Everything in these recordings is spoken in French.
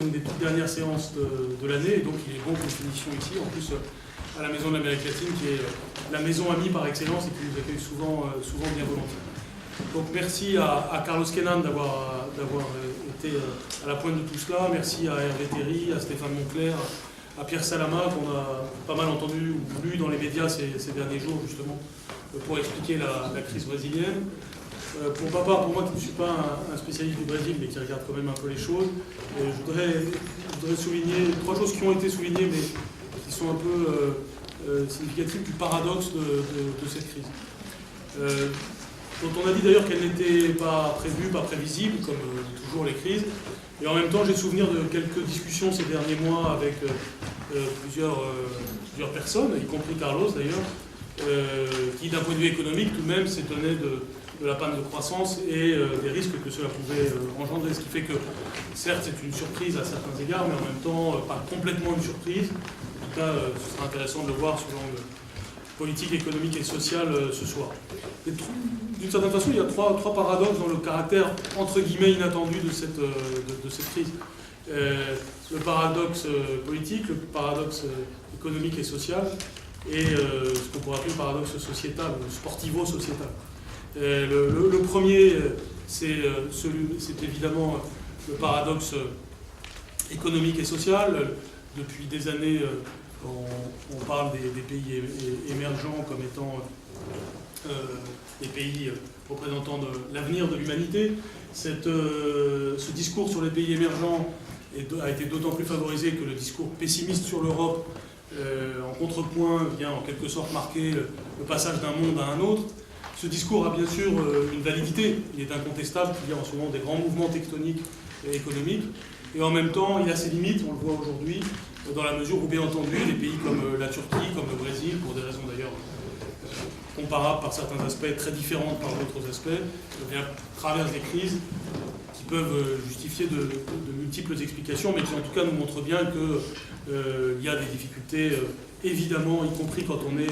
une des toutes dernières séances de l'année, et donc il est bon que nous finissions ici, en plus à la Maison de l'Amérique latine, qui est la maison amie par excellence et qui nous accueille souvent bien volontiers. Donc merci à Carlos Kenan d'avoir été à la pointe de tout cela, merci à Hervé Théry, à Stéphane Monclerc, à Pierre Salama, qu'on a pas mal entendu ou lu dans les médias ces derniers jours, justement, pour expliquer la crise brésilienne. Pour moi qui ne suis pas un spécialiste du Brésil, mais qui regarde quand même un peu les choses, je voudrais souligner trois choses qui ont été soulignées, mais qui sont un peu significatives du paradoxe de cette crise. Dont on a dit d'ailleurs qu'elle n'était pas prévue, pas prévisible, comme toujours les crises. Et en même temps, j'ai souvenir de quelques discussions ces derniers mois avec plusieurs personnes, y compris Carlos d'ailleurs, qui d'un point de vue économique tout de même s'étonnaient de la panne de croissance et des risques que cela pouvait engendrer. Ce qui fait que, certes, c'est une surprise à certains égards, mais en même temps, pas complètement une surprise. En tout cas, ce sera intéressant de le voir sous l'angle politique, économique et social ce soir. D'une certaine façon, il y a trois paradoxes dans le caractère, entre guillemets, inattendu de cette crise. Le paradoxe politique, le paradoxe économique et social, et ce qu'on pourrait appeler le paradoxe sociétal, ou sportivo-sociétal. Le premier, c'est évidemment le paradoxe économique et social. Depuis des années, on parle des pays émergents comme étant des pays représentant l'avenir de l'humanité. Ce discours sur les pays émergents a été d'autant plus favorisé que le discours pessimiste sur l'Europe, en contrepoint, vient en quelque sorte marquer le passage d'un monde à un autre. Ce discours a bien sûr une validité. Il est incontestable qu'il y a en ce moment des grands mouvements tectoniques et économiques. Et en même temps, il a ses limites, on le voit aujourd'hui, dans la mesure où, bien entendu, des pays comme la Turquie, comme le Brésil, pour des raisons d'ailleurs comparables par certains aspects, très différentes par d'autres aspects, traversent des crises qui peuvent justifier de multiples explications, mais qui en tout cas nous montrent bien qu'il y a des difficultés, évidemment, y compris quand on est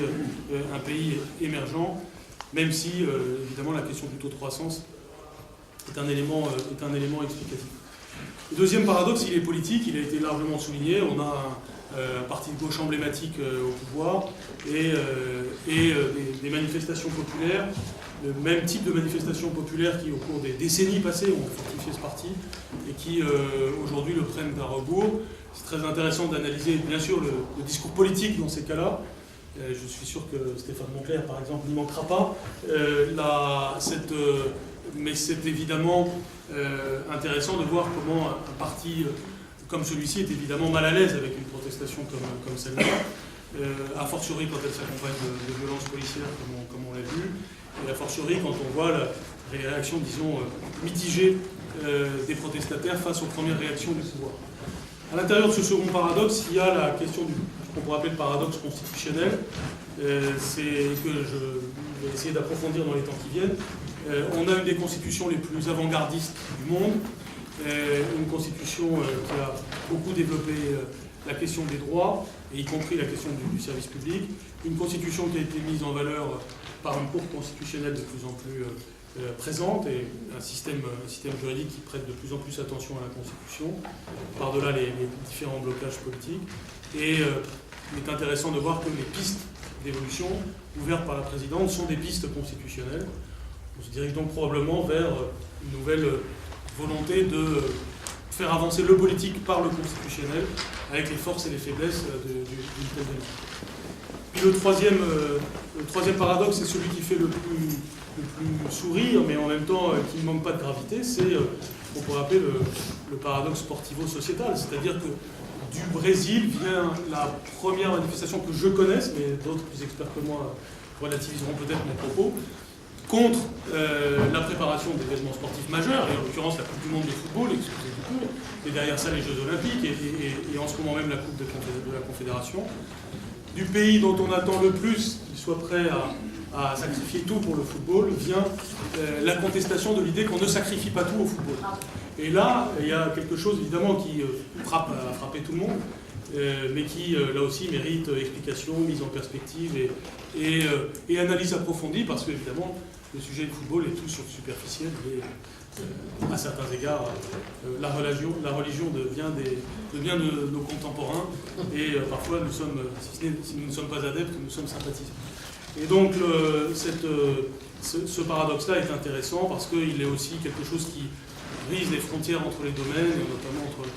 un pays émergent, même si, évidemment, la question du taux de croissance est un élément explicatif. Le deuxième paradoxe, il est politique, il a été largement souligné. On a un parti de gauche emblématique au pouvoir et des manifestations populaires, le même type de manifestations populaires qui, au cours des décennies passées, ont fortifié ce parti et qui, aujourd'hui, le prennent à rebours. C'est très intéressant d'analyser, bien sûr, le discours politique dans ces cas-là. Je suis sûr que Stéphane Monclerc, par exemple, n'y manquera pas. Mais c'est évidemment intéressant de voir comment un parti comme celui-ci est évidemment mal à l'aise avec une protestation comme celle-là, a fortiori quand elle s'accompagne de violences policières, comme on l'a vu, et a fortiori quand on voit les réactions, disons, mitigées des protestataires face aux premières réactions du pouvoir. À l'intérieur de ce second paradoxe, il y a la question qu'on pourrait appeler le paradoxe constitutionnel, c'est que je vais essayer d'approfondir dans les temps qui viennent. On a une des constitutions les plus avant-gardistes du monde, une constitution qui a beaucoup développé la question des droits, et y compris la question du service public, une constitution qui a été mise en valeur par une cour constitutionnelle de plus en plus présente, et un système juridique qui prête de plus en plus attention à la Constitution, par-delà les différents blocages politiques. Et il est intéressant de voir que les pistes d'évolution ouvertes par la présidente sont des pistes constitutionnelles. On se dirige donc probablement vers une nouvelle volonté de faire avancer le politique par le constitutionnel, avec les forces et les faiblesses d'une telle démarche. Puis le troisième paradoxe, c'est celui qui fait le plus sourire, mais en même temps qui ne manque pas de gravité, c'est ce qu'on pourrait appeler le paradoxe sportivo-sociétal, c'est-à-dire que du Brésil vient la première manifestation que je connaisse, mais d'autres plus experts que moi relativiseront peut-être mon propos, contre la préparation d'événements sportifs majeurs, et en l'occurrence la Coupe du Monde de football, excusez du coup, et derrière ça les Jeux Olympiques, et en ce moment même la Coupe de la Confédération, du pays dont on attend le plus qu'il soit prêt à sacrifier tout pour le football, vient la contestation de l'idée qu'on ne sacrifie pas tout au football. Et là, il y a quelque chose évidemment qui a frappé tout le monde, mais qui, là aussi, mérite explication, mise en perspective et analyse approfondie, parce qu'évidemment, le sujet du football est tout superficiel et à certains égards, la religion devient de nos contemporains, et parfois nous sommes, si nous ne sommes pas adeptes, nous sommes sympathisants. Et donc ce paradoxe-là est intéressant parce qu'il est aussi quelque chose qui brise les frontières entre les domaines, et notamment entre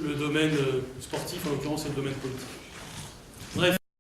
le domaine sportif, en l'occurrence, et le domaine politique. Bref.